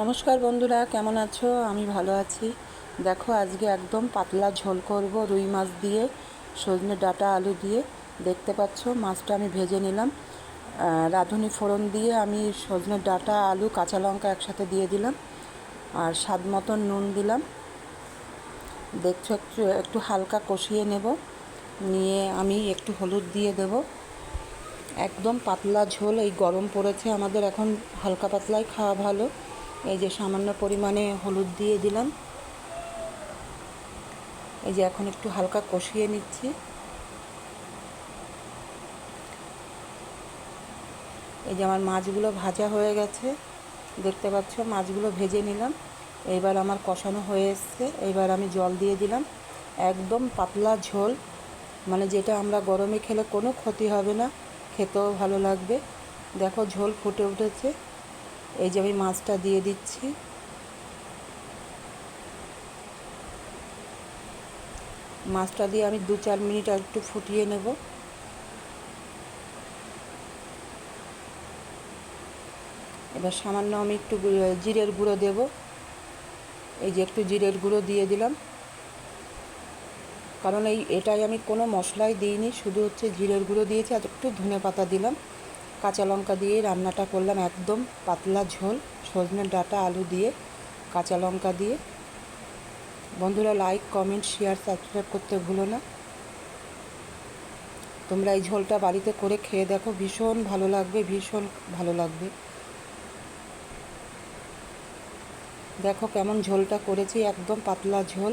নমস্কার বন্ধুরা, কেমন আছো? আমি ভালো আছি। দেখো, আজকে একদম পাতলা ঝোল করব রুই মাছ দিয়ে, সজনে ডাঁটা আলু দিয়ে। দেখতে পাচ্ছ মাছটা আমি ভেজে নিলাম। রাঁধুনি ফোড়ন দিয়ে আমি সজনে ডাঁটা আলু কাঁচা লঙ্কা একসাথে দিয়ে দিলাম, আর স্বাদ মতন নুন দিলাম। দেখছো, একটু একটু হালকা কষিয়ে নেব, নিয়ে আমি একটু হলুদ দিয়ে দেব। একদম পাতলা ঝোল, এই গরম পড়েছে আমাদের, এখন হালকা পাতলাই খাওয়া ভালো। এই যে সামান্য পরিমাণে হলুদ দিয়ে দিলাম। এই যে এখন একটু হালকা কষিয়ে নিচ্ছি। এই যে আমার মাছগুলো ভাজা হয়ে গেছে, দেখতে পাচ্ছ মাছগুলো ভেজে নিলাম। এইবার আমার কষানো হয়ে এসছে, এইবার আমি জল দিয়ে দিলাম। একদম পাতলা ঝোল, মানে যেটা আমরা গরমে খেলে কোনো ক্ষতি হবে না, খেতেও ভালো লাগবে। দেখো ঝোল ফুটে উঠেছে। এই যে আমি মাছটা দিয়ে দিচ্ছি। মাছটা দিয়ে আমি 2-4 মিনিট আর একটু ফুটিয়ে নেব। এবার সামান্য আমি একটু জিরের গুঁড়ো দেব। এই যে একটু জিরের গুঁড়ো দিয়ে দিলাম, কারণ এটাই আমি কোনো মশলাই দিইনি, শুধু হচ্ছে জিরের গুঁড়ো দিয়েছি, আর একটু ধনে পাতা দিলাম। কাঁচা লঙ্কা দিয়ে রান্নাটা করলাম, একদম পাতলা ঝোল সজনে ডাঁটা আলু দিয়ে, কাঁচা লঙ্কা দিয়ে। বন্ধুরা, লাইক, কমেন্ট, শেয়ার, সাবস্ক্রাইব করতে ভুলো না। তোমরা এই ঝোলটা বাড়িতে করে খেয়ে দেখো, ভীষণ ভালো লাগবে, ভীষণ ভালো লাগবে। দেখো কেমন ঝোলটা করেছি, একদম পাতলা ঝোল।